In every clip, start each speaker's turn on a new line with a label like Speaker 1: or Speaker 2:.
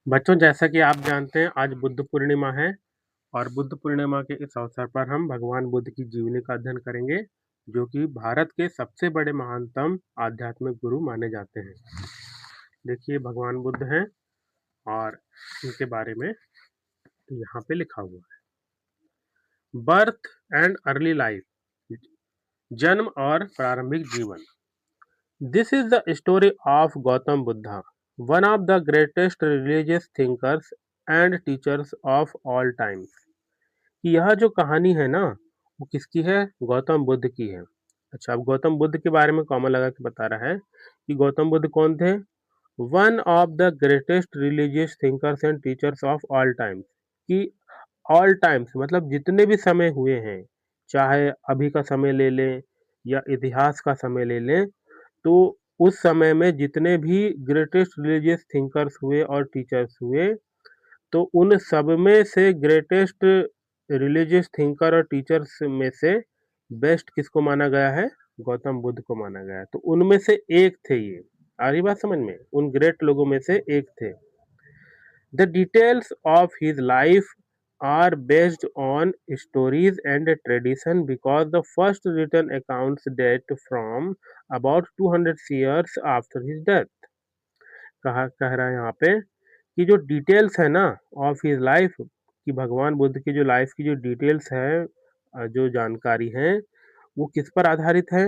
Speaker 1: बच्चों, जैसा कि आप जानते हैं आज बुद्ध पूर्णिमा है और बुद्ध पूर्णिमा के इस अवसर पर हम भगवान बुद्ध की जीवनी का अध्ययन करेंगे, जो कि भारत के सबसे बड़े महानतम आध्यात्मिक गुरु माने जाते हैं। देखिए भगवान बुद्ध हैं और इनके बारे में यहाँ पे लिखा हुआ है। बर्थ एंड अर्ली लाइफ, जन्म और प्रारंभिक जीवन। This is the story of Gautam Buddha, one of the greatest religious thinkers and teachers of all times. कि यह जो कहानी है ना, वो किसकी है? गौतम बुद्ध की है। अच्छा, अब गौतम बुद्ध के बारे में कॉमा लगा के बता रहा है कि गौतम बुद्ध कौन थे? One of the greatest religious thinkers and teachers of all times. कि ऑल टाइम्स मतलब जितने भी समय हुए हैं, चाहे अभी का समय ले लें या इतिहास का समय ले लें, तो उस समय में जितने भी ग्रेटेस्ट रिलीजियस थिंकर्स हुए और टीचर्स हुए, तो उन सब में से ग्रेटेस्ट रिलीजियस थिंकर और टीचर्स में से बेस्ट किसको माना गया है? गौतम बुद्ध को माना गया है। तो उनमें से एक थे ये। आ रही बात समझ में? उन ग्रेट लोगों में से एक थे। The details of his life are based on stories and tradition because the first written accounts date from about 200 years after his death। कह रहा है यहाँ पे कि जो डिटेल्स है ना ऑफ हिज लाइफ, कि भगवान बुद्ध की जो लाइफ की जो डिटेल्स है, जो जानकारी है, वो किस पर आधारित है?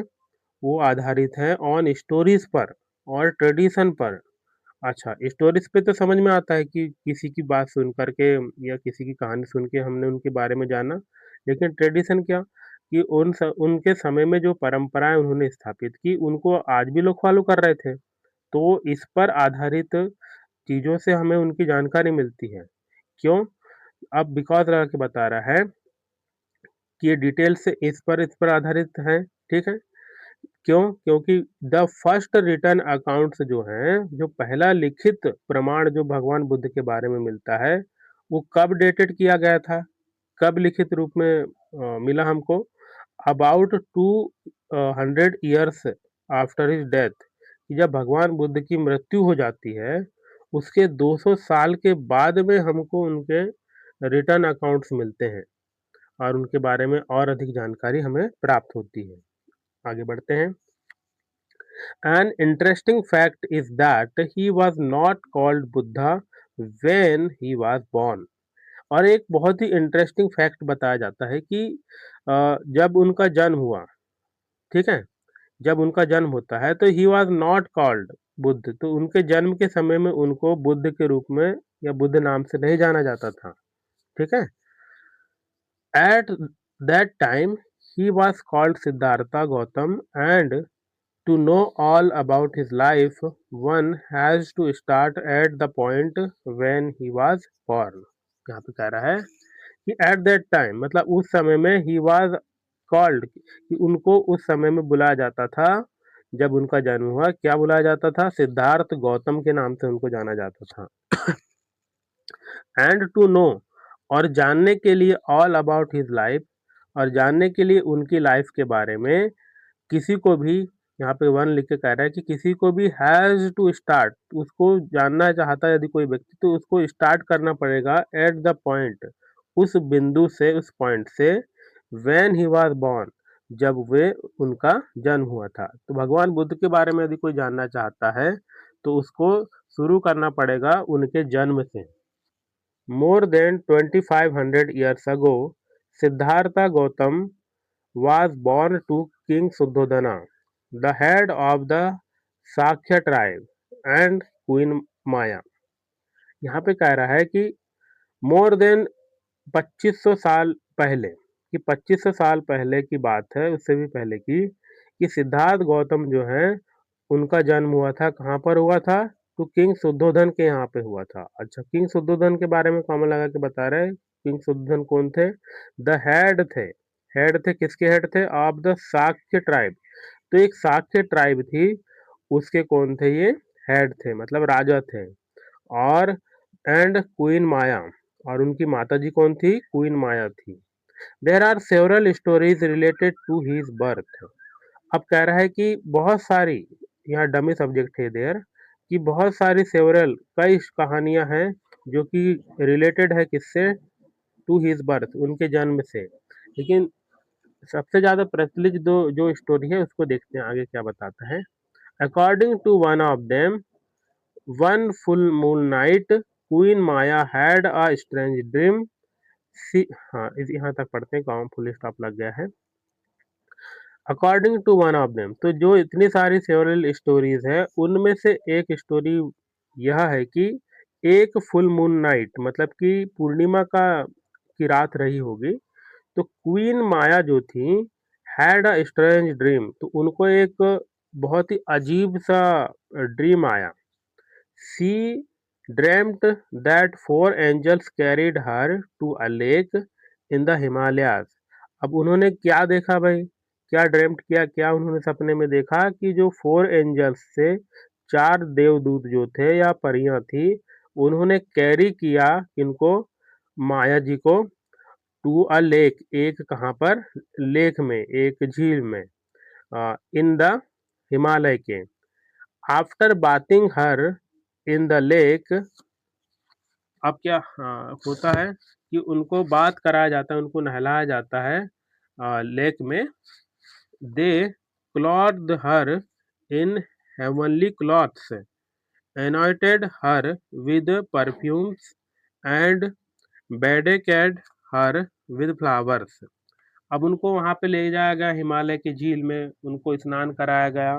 Speaker 1: वो आधारित है ऑन स्टोरीज पर और ट्रेडिशन पर। अच्छा, स्टोरीज पे तो समझ में आता है कि किसी की बात सुन करके या किसी की कहानी सुन के हमने उनके बारे में जाना। लेकिन ट्रेडिशन क्या? कि उनके समय में जो परंपराएं उन्होंने स्थापित की, उनको आज भी लोग फॉलो कर रहे थे। तो इस पर आधारित चीज़ों से हमें उनकी जानकारी मिलती है। क्यों? अब बिकॉज़ लगा के बता रहा है कि ये डिटेल्स इस पर आधारित हैं, ठीक है? क्यों? क्योंकि द फर्स्ट रिटन अकाउंट्स जो हैं, जो पहला लिखित प्रमाण जो भगवान बुद्ध के बारे में मिलता है, वो कब डेटेड किया गया था? कब लिखित रूप में मिला हमको? About 200 years after his death. जब भगवान बुद्ध की मृत्यु हो जाती है, उसके 200 साल के बाद में हमको उनके रिटर्न अकाउंट्स मिलते हैं और उनके बारे में और अधिक जानकारी हमें प्राप्त होती है। आगे बढ़ते हैं। An interesting fact is that he was not called Buddha when he was born। और एक बहुत ही इंटरेस्टिंग फैक्ट बताया जाता है कि जब उनका जन्म हुआ, ठीक है? जब उनका जन्म होता है तो he was not called Buddha, तो उनके जन्म के समय में उनको बुद्ध के रूप में या बुद्ध नाम से नहीं जाना जाता था, ठीक है? At that time he was called Siddhartha Gautam and to know all about his life, one has to start at the point when he was born। यहाँ पे कह रहा है कि at that time मतलब उस समय में he was called, कि उनको उस समय में बुलाया जाता था। जब उनका जन्म हुआ, क्या बुलाया जाता था? सिद्धार्थ गौतम के नाम से उनको जाना जाता था। एंड टू नो, और जानने के लिए, ऑल अबाउट हिज लाइफ, और जानने के लिए उनकी लाइफ के बारे में किसी को भी, यहाँ पे वन लिख के कह रहा है कि किसी को भी हैज़ टू स्टार्ट, उसको जानना चाहता है यदि कोई व्यक्ति, तो उसको स्टार्ट करना पड़ेगा एट द पॉइंट, उस बिंदु से, उस पॉइंट से, व्हेन ही वाज बॉर्न, जब वे उनका जन्म हुआ था। तो भगवान बुद्ध के बारे में यदि कोई जानना चाहता है तो उसको शुरू करना पड़ेगा उनके जन्म से। More than 2500 years ago, Siddhartha Gautam was born to King Suddhodana, the head of the Sakya tribe, and Queen Maya। यहाँ पे कह रहा है कि मोर देन 2500 साल पहले, कि 2500 साल पहले की बात है, उससे भी पहले की, कि सिद्धार्थ गौतम जो है, उनका जन्म हुआ था, कहाँ पर हुआ था? तो किंग शुद्धोधन के यहाँ पे हुआ था। अच्छा, किंग शुद्धोधन के बारे में कॉमा लगा के बता रहे हैं। किंग शुद्धोधन कौन थे? द हेड थे। हेड थे, किसके हेड थे? Of the Shakya tribe. तो एक शाक्य ट्राइब थी, उसके कौन थे ये? हेड थे, मतलब राजा थे। और एंड क्वीन माया, और उनकी माता जी कौन थी? क्वीन माया थी। There are several stories related to his birth. अब कह रहा है कि बहुत सारी, यहाँ डमी सब्जेक्ट है देयर, कि बहुत सारी सेवरल कई कहानियां हैं जो कि रिलेटेड है किससे, टू हिज बर्थ, उनके जन्म से। लेकिन सबसे ज्यादा प्रचलित जो स्टोरी है उसको देखते हैं आगे क्या बताता है। According to one of them, one full moon night queen Maya had a strange dream. See, हाँ यहाँ तक पढ़ते हैं, कॉमा फुल स्टॉप लग गया है। According to one of them, तो जो इतनी सारी सेवरल स्टोरीज है उनमें से एक स्टोरी यह है कि एक फुल मून नाइट, मतलब कि पूर्णिमा का की रात रही होगी, तो क्वीन माया जो थी, हैड अ स्ट्रेंज ड्रीम, तो उनको एक बहुत ही अजीब सा ड्रीम आया। She dreamt that four angels carried her to a lake in the Himalayas। अब उन्होंने क्या देखा भाई, क्या ड्रेम्ट किया, क्या उन्होंने सपने में देखा कि जो फोर एंजल्स से, चार देवदूत जो थे या परियां थी, उन्होंने कैरी किया इनको, माया जी को, टू अ लेक, एक कहाँ पर, लेक में, एक झील में, इन द हिमालय के। After bathing her in the lake, अब क्या होता है कि उनको बात कराया जाता है, उनको नहलाया जाता है लेक में। They clothe her in heavenly clothes, anointed her with perfumes and bedecked her with flowers। अब उनको वहां पे ले जाया गया हिमालय की झील में, उनको स्नान कराया गया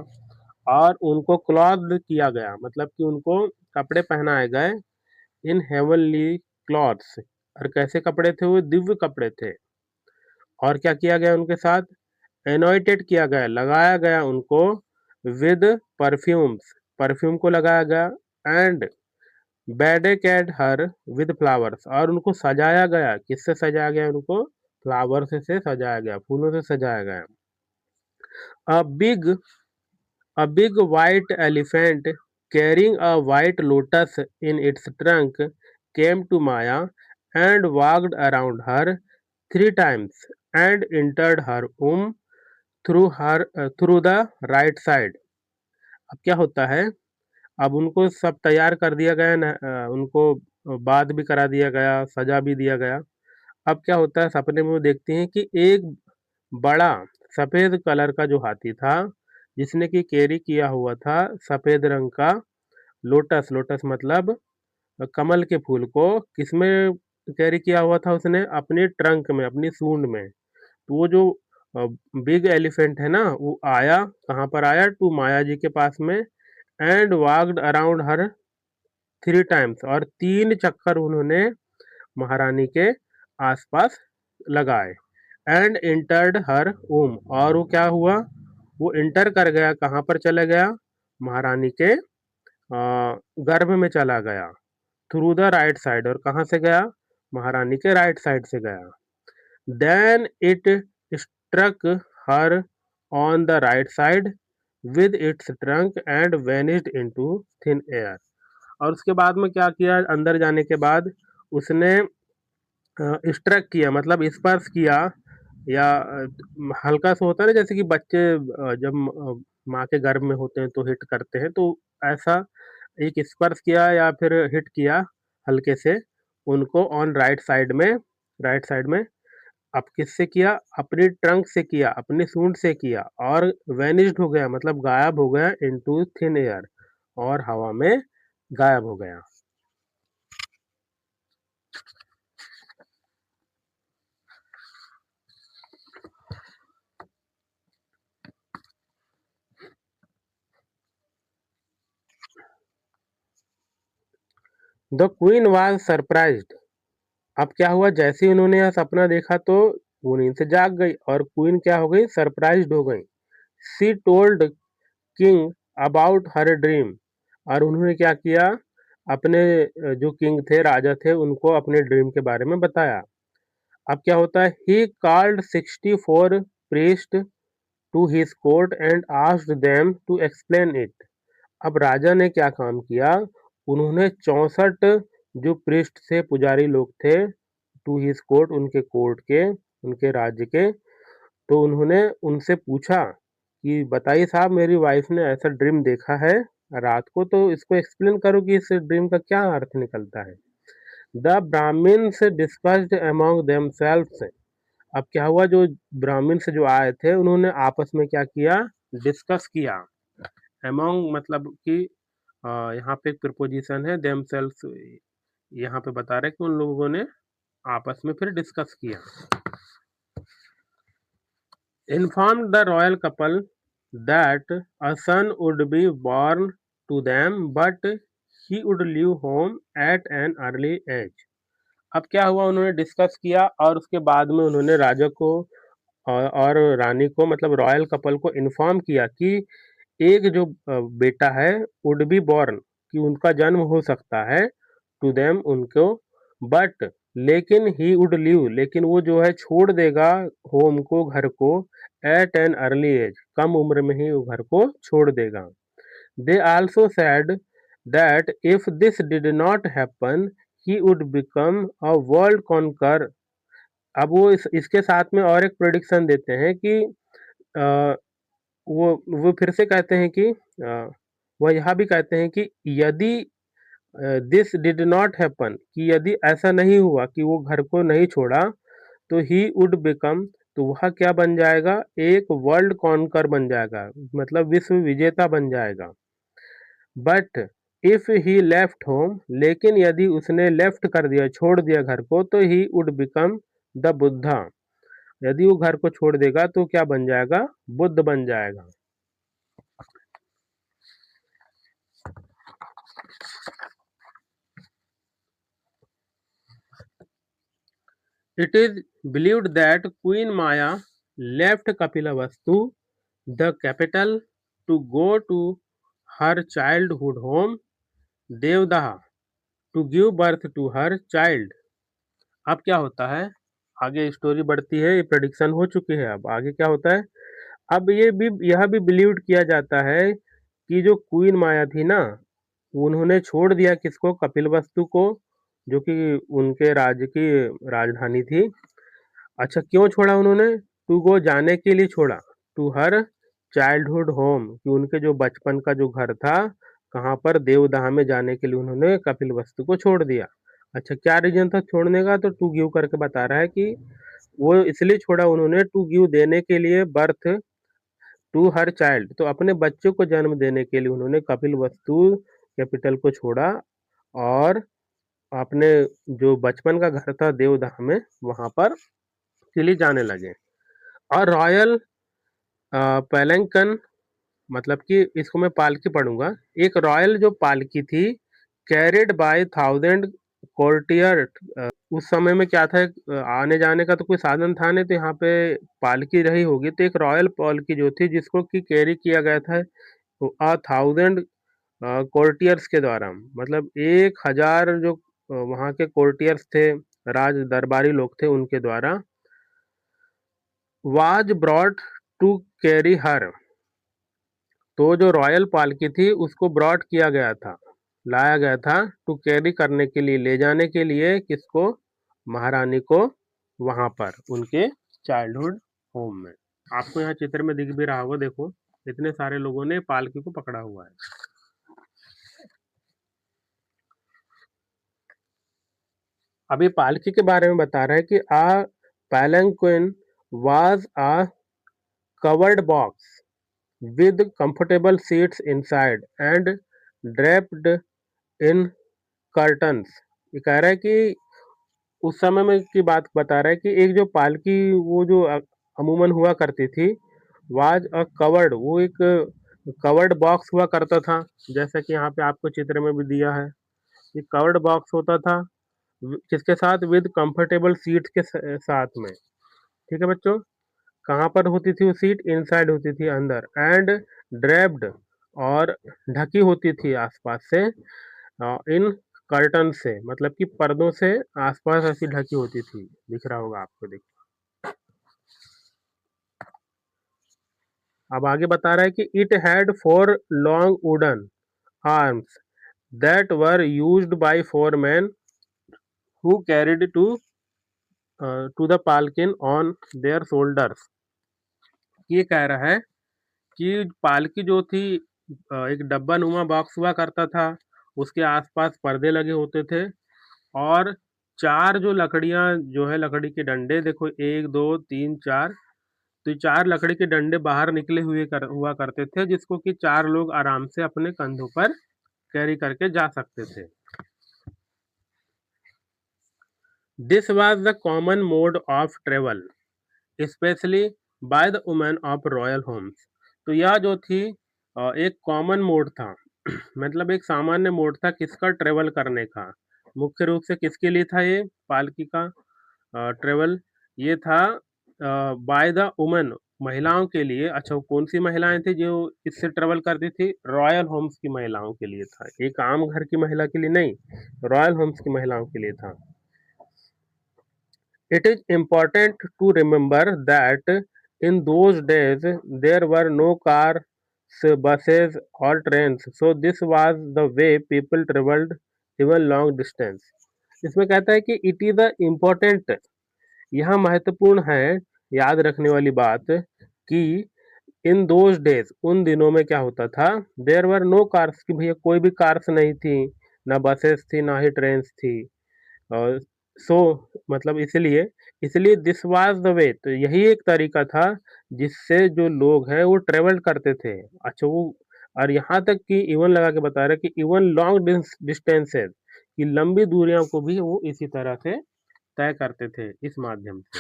Speaker 1: और उनको क्लॉथ किया गया, मतलब कि उनको कपड़े पहनाए गए, इन हेवनली क्लॉथ्स, और कैसे कपड़े थे, वो दिव्य कपड़े थे। और क्या किया गया उनके साथ, एनॉइटेड किया गया, लगाया गया उनको, विद परफ्यूम्स, परफ्यूम को लगाया गया, एंड बेडेकेड हर विद फ्लावर्स, और उनको सजाया गया, किससे सजाया गया उनको, फ्लावर्स से सजाया गया, फूलों से सजाया गया। A big A big white elephant carrying a white lotus in its trunk came to Maya and walked around her three times and entered her womb through the right side। अब क्या होता है, अब उनको सब तैयार कर दिया गया ना, उनको बात भी करा दिया गया, सजा भी दिया गया। अब क्या होता है, सपने में वो देखती हैं कि एक बड़ा सफेद कलर का जो हाथी था, जिसने कि कैरी किया हुआ था सफेद रंग का लोटस, लोटस मतलब कमल के फूल को, किसमें कैरी किया हुआ था उसने, अपने ट्रंक में, अपनी सूंड में। तो वो जो बिग एलिफेंट है ना, वो आया, कहाँ पर आया, टू माया जी के पास में, and walked around her three times, और तीन चक्कर उन्होंने महारानी के आसपास लगाए, एंड इंटर्ड हर ओम, और वो क्या हुआ, वो इंटर कर गया, कहाँ पर चले गया, महारानी के गर्भ में चला गया, थ्रू द राइट साइड, और कहाँ से गया, महारानी के राइट साइड से गया। Then it struck her on the right side with its trunk and vanished into thin air. और उसके बाद में क्या किया, अंदर जाने के बाद उसने स्ट्रक किया, मतलब स्पर्श किया, या हल्का सा होता है ना, जैसे कि बच्चे जब माँ के गर्भ में होते हैं तो हिट करते हैं, तो ऐसा एक स्पर्श किया या फिर हिट किया हल्के से उनको, ऑन राइट साइड में, राइट साइड में। अब किससे किया, अपनी ट्रंक से किया, अपनी सूंड से किया, और वेनिस्ड हो गया, मतलब गायब हो गया, इनटू थिन एयर, और हवा में गायब हो गया। The queen was surprised. अब क्या हुआ, जैसे ही उन्होंने यह सपना देखा तो वो नींद से जाग गई, और क्वीन क्या हो गई, सरप्राइज्ड हो गई। सी told king about her dream, और उन्होंने क्या किया, अपने जो किंग थे, राजा थे, उनको अपने ड्रीम के बारे में बताया। अब क्या होता है, he called 64 priest to his court and asked them to explain it. अब राजा ने क्या काम किया, उन्होंने 64 जो पृष्ठ थे, पुजारी लोग थे, टू हिज कोर्ट, उनके कोर्ट के, उनके राज्य के, तो उन्होंने उनसे पूछा कि बताइए साहब, मेरी वाइफ ने ऐसा ड्रीम देखा है, रात को, तो इसको एक्सप्लेन करो कि इस ड्रीम का क्या अर्थ निकलता है। The Brahmins discussed among themselves. अब क्या हुआ, जो ब्राह्मण्स जो आए थे उन्होंने आपस में क्या किया, डिस्कस किया। अमॉन्ग मतलब कि यहाँ पे एक प्रीपोजिशन है, देमसेल्व्स यहाँ पे बता रहे हैं कि उन लोगों ने आपस में फिर डिस्कस किया। Informed the royal couple that a son would be born to them, but he would leave home at an early age. अब क्या हुआ, उन्होंने डिस्कस किया और उसके बाद में उन्होंने राजा को और रानी को, मतलब रॉयल कपल को इन्फॉर्म किया कि एक जो बेटा है, वुड बी बॉर्न, कि उनका जन्म हो सकता है, टू देम उनको, बट लेकिन ही वुड लीव, लेकिन वो जो है छोड़ देगा होम को, घर को, एट एन अर्ली एज, कम उम्र में ही वो घर को छोड़ देगा। They also said that if this did not happen he would become a world conquer. अब वो इसके साथ में और एक प्रेडिक्शन देते हैं कि अ, वो फिर से कहते हैं कि वह यह भी कहते हैं कि यदि दिस डिड नॉट हैपन, कि यदि ऐसा नहीं हुआ कि वो घर को नहीं छोड़ा, तो ही वुड बिकम, तो वह क्या बन जाएगा, एक वर्ल्ड कॉन्कर बन जाएगा, मतलब विश्व विजेता बन जाएगा। But if he left home, लेकिन यदि उसने लेफ्ट कर दिया, छोड़ दिया घर को, तो he would become the Buddha, यदि वो घर को छोड़ देगा तो क्या बन जाएगा, बुद्ध बन जाएगा। It is believed that Queen Maya left Kapilavastu, the capital, to go to her childhood home, Devdaha, to give birth to her child. अब क्या होता है, आगे स्टोरी बढ़ती है, ये प्रेडिक्शन हो चुकी है, अब आगे क्या होता है। अब यह भी बिलीव्ड किया जाता है कि जो क्वीन माया थी ना, उन्होंने छोड़ दिया किसको, कपिलवस्तु को, जो कि उनके राज्य की राजधानी थी। अच्छा, क्यों छोड़ा उन्होंने, टू गो, जाने के लिए छोड़ा, टू हर चाइल्डहुड होम, कि उनके जो बचपन का जो घर था, कहाँ पर, देवदाह में जाने के लिए उन्होंने कपिलवस्तु को छोड़ दिया। अच्छा, क्या रीजन था छोड़ने का, तो टू गिव करके बता रहा है कि वो इसलिए छोड़ा उन्होंने, टू गिव देने के लिए, बर्थ टू हर चाइल्ड, तो अपने बच्चों को जन्म देने के लिए उन्होंने कपिलवस्तु कैपिटल को छोड़ा, और अपने जो बचपन का घर था देवदाह में, वहां पर के लिए जाने लगे। और रॉयल पेलेंकन, मतलब कि इसको मैं पालकी पढ़ूंगा, एक रॉयल जो पालकी थी, कैरिड बाय थाउजेंड कोर्टियर। उस समय में क्या था, आने जाने का तो कोई साधन था नहीं, तो यहाँ पे पालकी रही होगी, तो एक रॉयल पालकी जो थी जिसको कि कैरी किया गया था थाउजेंड कोर्टियर्स के द्वारा, मतलब 1000 जो वहाँ के कोर्टियर्स थे, राज दरबारी लोग थे, उनके द्वारा, was brought to carry her, तो जो रॉयल पालकी थी उसको ब्रॉट किया गया था, लाया गया था, टू कैरी करने के लिए, ले जाने के लिए, किसको, महारानी को, वहां पर उनके चाइल्डहुड होम में। आपको यहाँ चित्र में दिख भी रहा होगा, देखो इतने सारे लोगों ने पालकी को पकड़ा हुआ है। अभी पालकी के बारे में बता रहा है कि आ palanquin was a covered box with comfortable seats inside and draped in curtains। ये कह रहा है कि उस समय में की बात बता रहा है कि एक जो पालकी, वो जो अमूमन हुआ करती थी, वाज अ कवर्ड, वो एक कवर्ड बॉक्स हुआ करता था, जैसा कि यहाँ पे आपको चित्र में भी दिया है, ये कवर्ड बॉक्स होता था, किसके साथ, विद कंफर्टेबल सीट के साथ में। ठीक है बच्चों, कहाँ पर होती थी वो सीट, इनसाइड होती थी, अंदर, एंड ड्रेप्ड, और ढकी होती थी आसपास से, इन कर्टन से, मतलब कि पर्दों से आसपास ऐसी ढकी होती थी, दिख रहा होगा आपको, देखिए। अब आगे बता रहा है कि it had 4 long wooden arms that were used by 4 men who carried to the palanquin on their shoulders. ये कह रहा है कि पालकी जो थी, एक डब्बा-नुमा बॉक्स हुआ करता था, उसके आस-पास पर्दे लगे होते थे और 4 जो लकड़ियाँ जो है लकड़ी के डंडे देखो 1, 2, 3, 4 तो ये 4 लकड़ी के डंडे बाहर निकले हुआ करते थे जिसको कि 4 लोग आराम से अपने कंधों पर कैरी करके जा सकते थे। This was the common mode of travel specially by the women of royal homes. तो यह जो थी एक कॉमन मोड था मतलब एक सामान्य मोड था किसका ट्रैवल करने का। मुख्य रूप से किसके लिए था ये पालकी का ट्रैवल ये था बाय द वुमेन महिलाओं के लिए। अच्छा वो कौन-सी महिलाएँ थी जो इससे ट्रैवल करती थी? रॉयल होम्स की महिलाओं के लिए था। एक आम घर की महिला के लिए नहीं, रॉयल होम्स की महिलाओं के लिए था। It is important to remember that in those days there were no cars, buses or trains, so this was the way people traveled even long distance. इसमें कहता है कि it is a important यहाँ महत्वपूर्ण है याद रखने वाली बात कि इन दोज डेज उन दिनों में क्या होता था देयर वर नो कार्स कि भैया कोई भी कार्स नहीं थी ना बसेस थी ना ही ट्रेन थी और सो मतलब इसलिए इसलिए दिस वाज द वे तो यही एक तरीका था जिससे जो लोग हैं वो ट्रेवल करते थे। अच्छा वो और यहाँ तक कि इवन लगा के बता रहा है कि इवन लॉन्ग डिस्टेंसेस कि लंबी दूरियों को भी वो इसी तरह से तय करते थे इस माध्यम से।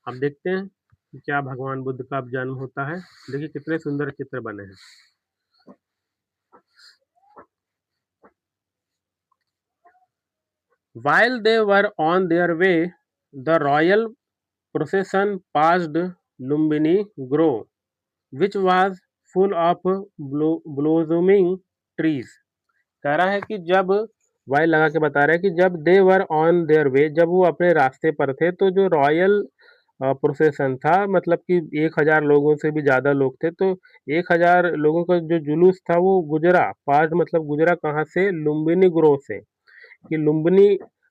Speaker 1: अब देखते हैं कि क्या भगवान बुद्ध का अब जन्म होता है। देखिए कितने सुंदर चित्र बने हैं। While they were on their way, the royal procession passed Lumbini Grove, which was full of blossoming trees. कह रहा है कि जब वाइल लगा के बता रहा है कि जब दे वर ऑन देयर वे जब वो अपने रास्ते पर थे तो जो रॉयल प्रोसेशन था मतलब कि 1000 लोगों से भी ज़्यादा लोग थे तो 1000 लोगों का जो जुलूस था वो गुजरा पास मतलब गुजरा कहाँ से लुम्बिनी ग्रोव से कि लुम्बिनी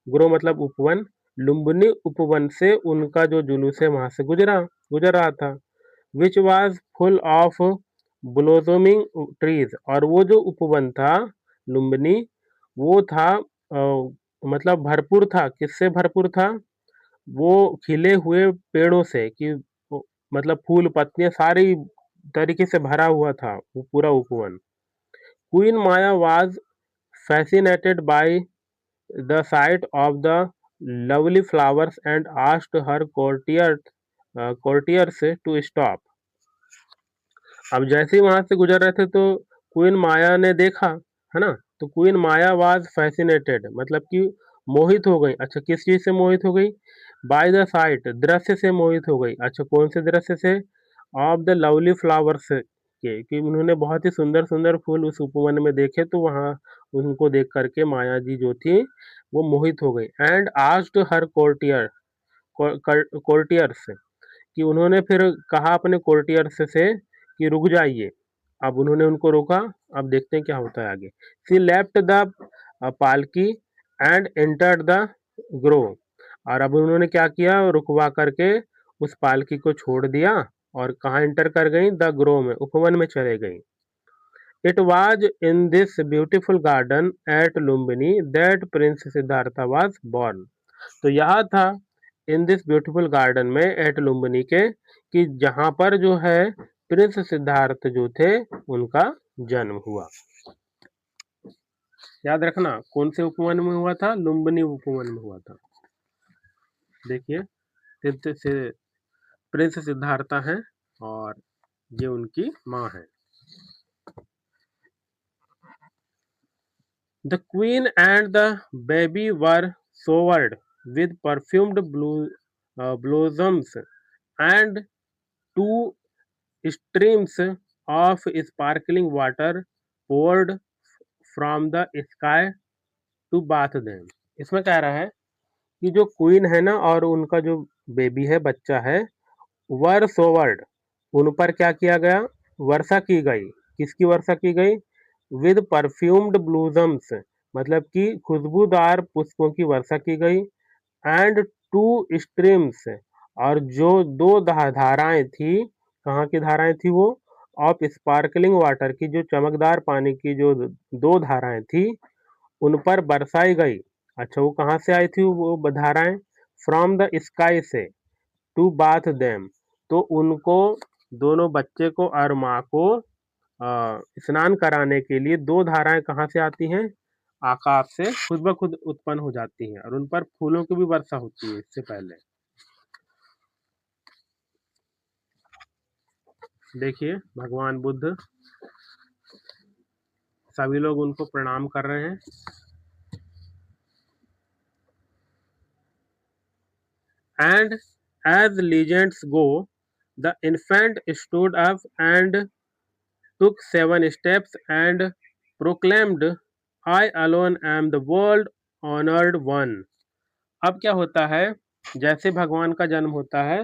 Speaker 1: ग्रोव मतलब उपवन लुम्बिनी उपवन से उनका जो जुलूस है वहां से गुजर रहा था which was full of blossoming trees और वो जो उपवन था लुम्बिनी वो था मतलब भरपूर था किससे भरपूर था वो खिले हुए पेड़ों से कि मतलब फूल पत्तियां सारी तरीके से भरा हुआ था वो पूरा उपवन queen Maya was fascinated by the sight of the lovely flowers and asked her courtiers to stop. अब जैसे ही वहां से गुजर रहे थे तो क्वीन माया ने देखा है ना तो क्वीन माया वाज फैसिनेटेड मतलब कि मोहित हो गई। अच्छा किस चीज से मोहित हो गई बाय द साइट दृश्य से मोहित हो गई। अच्छा कौन से दृश्य से ऑफ द लवली फ्लावर्स के कि उन्होंने बहुत ही सुंदर सुंदर फूल उस उपवन में देखे तो वहां उनको देख करके माया जी जो थी वो मोहित हो गई एंड आस्क्ड हर कोर्टियर्स कि उन्होंने फिर कहा अपने कोर्टियर्स से कि रुक जाइए। अब उन्होंने उनको रोका। अब देखते हैं क्या होता है आगे। शी लेफ्ट द पालकी एंड एंटर्ड द ग्रोव और अब उन्होंने क्या किया रुकवा करके उस पालकी को छोड़ दिया और कहाँ एंटर कर गई द ग्रोव में उपवन में चले गई। It was in this beautiful garden eight Lumbini that Prince Siddharth was born. तो यह था इन दिस ब्यूटीफुल गार्डन में एट लुम्बिनी के कि जहाँ पर जो है प्रिंस सिद्धार्थ जो थे उनका जन्म हुआ। याद रखना कौन से उपवन में हुआ था लुम्बिनी उपवन में हुआ था। देखिए तीर्थ से प्रिंस सिद्धार्थ हैं और ये उनकी माँ है। The queen and the baby were showered with perfumed blossoms, and two streams of sparkling water poured from the sky to bath them. इसमें कह रहा है कि जो क्वीन है ना और उनका जो बेबी है बच्चा है वर सोवर्ड उन पर क्या किया गया वर्षा की गई। किसकी वर्षा की गई विद परफ्यूम्ड ब्लूजम्स मतलब कि खुशबूदार पुष्पों की वर्षा की गई एंड टू स्ट्रीम्स और जो दो धाराएं थी, कहाँ की धाराएं थी वो, ऑफ स्पार्कलिंग वाटर की, जो चमकदार पानी की जो दो धाराएं थी, उन पर बरसाई गई। अच्छा, वो कहाँ से आई थी वो धाराएं? फ्रॉम द स्काई से, टू बाथ देम। तो उनको, दोनों बच्चे को और माँ को स्नान कराने के लिए दो धाराएं कहाँ से आती हैं? आकाश से खुद ब खुद उत्पन्न हो जाती हैं, और उन पर फूलों की भी वर्षा होती है इससे पहले। देखिए भगवान बुद्ध, सभी लोग उनको प्रणाम कर रहे हैं। And as legends go, the infant stood up and took 7 steps and proclaimed, I alone am the world honored one. अब क्या होता है, जैसे भगवान का जन्म होता है,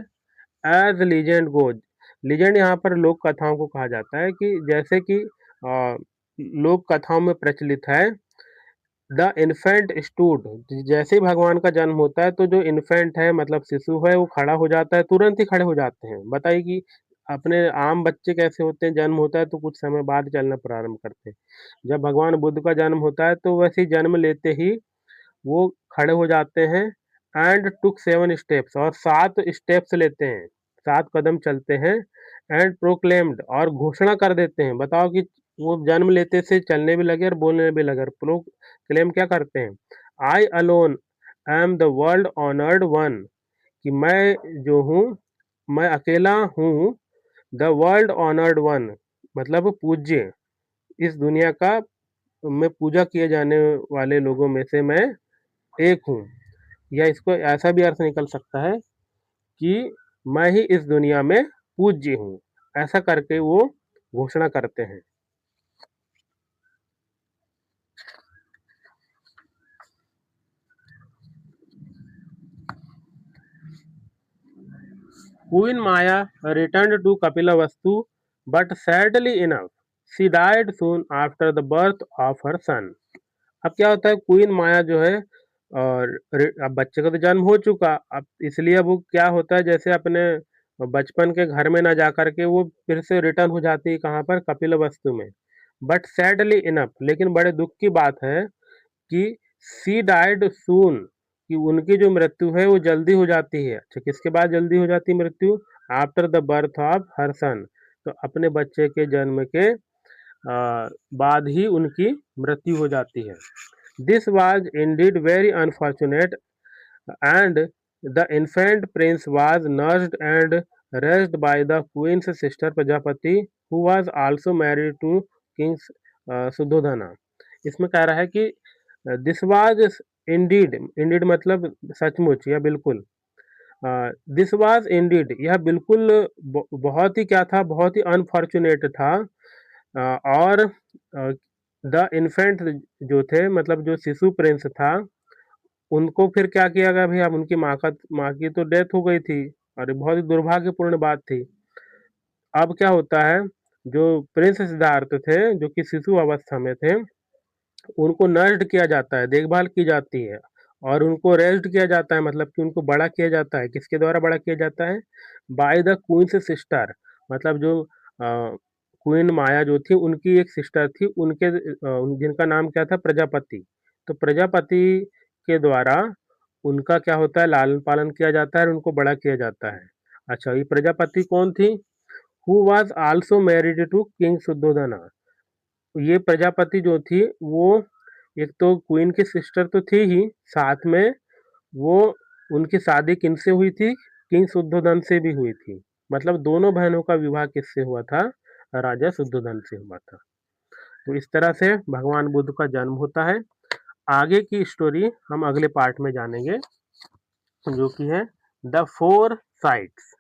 Speaker 1: एज लीजेंड गोज, लीजेंड यहाँ पर लोक कथाओं को कहा जाता है, कि जैसे कि लोक कथाओं में प्रचलित है, द इन्फेंट स्टूड, जैसे ही भगवान का जन्म होता है तो जो इन्फेंट है, मतलब शिशु है, वो खड़ा हो जाता है, तुरंत ही खड़े हो जाते हैं। बताइए कि अपने आम बच्चे कैसे होते हैं, जन्म होता है तो कुछ समय बाद चलना प्रारंभ करते हैं। जब भगवान बुद्ध का जन्म होता है तो वैसे ही जन्म लेते ही वो खड़े हो जाते हैं। एंड टुक 7 स्टेप्स, और 7 स्टेप्स लेते हैं, 7 कदम चलते हैं। एंड प्रोक्लेम्ड, और घोषणा कर देते हैं। बताओ कि वो जन्म लेते से चलने भी लगे और बोलने भी लगे। प्रोक्लेम क्या करते हैं? आई alone am the world honoured one, कि मैं जो हूँ, मैं अकेला हूँ, द वर्ल्ड ऑनर्ड वन, मतलब पूज्य, इस दुनिया का में पूजा किए जाने वाले लोगों में से मैं एक हूँ। या इसको ऐसा भी अर्थ निकल सकता है कि मैं ही इस दुनिया में पूज्य हूँ। ऐसा करके वो घोषणा करते हैं। Queen Maya returned to Kapilavastu, but sadly enough, she died soon after the birth of her son. अब क्या होता है, क्वीन माया जो है, और अब बच्चे का तो जन्म हो चुका, अब इसलिए अब वो क्या होता है, जैसे अपने बचपन के घर में ना जा करके वो फिर से रिटर्न हो जाती है, कहाँ पर? कपिलवस्तु में। बट सैडली इनफ, लेकिन बड़े दुख की बात है कि सी डाइड सून, कि उनकी जो मृत्यु है वो जल्दी हो जाती है। अच्छा, किसके बाद जल्दी हो जाती है मृत्यु? After the birth of her son, तो अपने बच्चे के जन्म के बाद ही उनकी मृत्यु हो जाती है। This was indeed very unfortunate, and the infant prince was nursed and raised by the queen's sister Prajapati, who was also married to king's Suddhodana. इसमें कह रहा है कि दिस वाज इंडीड, इंडीड मतलब सचमुच या बिल्कुल, दिस वाज इंडीड, यह बिल्कुल बहुत ही क्या था, बहुत ही अनफॉर्चुनेट था। और द इन्फेंट जो थे, मतलब जो शिशु प्रिंस था, उनको फिर क्या किया गया भाई? अब उनकी माँ की तो डेथ हो गई थी, और ये बहुत ही दुर्भाग्यपूर्ण बात थी। अब क्या होता है, जो प्रिंस सिद्धार्थ थे, जो कि शिशु अवस्था में थे, उनको नर्स्ड किया जाता है, देखभाल की जाती है, और उनको रेस्ड किया जाता है, मतलब कि उनको बड़ा किया जाता है। किसके द्वारा बड़ा किया जाता है? बाय द क्वींस सिस्टर, मतलब जो क्वीन माया जो थी, उनकी एक सिस्टर थी, उनके जिनका नाम क्या था? प्रजापति। तो प्रजापति के द्वारा उनका क्या होता है? लालन पालन किया जाता है और उनको बड़ा किया जाता है। अच्छा, ये प्रजापति कौन थी? Who was also married to king Shuddhodana. ये प्रजापति जो थी, वो एक तो क्वीन की सिस्टर तो थी ही, साथ में वो, उनकी शादी किनसे हुई थी? किंग शुद्धोधन से भी हुई थी। मतलब दोनों बहनों का विवाह किससे हुआ था? राजा शुद्धोधन से हुआ था। तो इस तरह से भगवान बुद्ध का जन्म होता है। आगे की स्टोरी हम अगले पार्ट में जानेंगे, जो कि है द 4 साइट्स।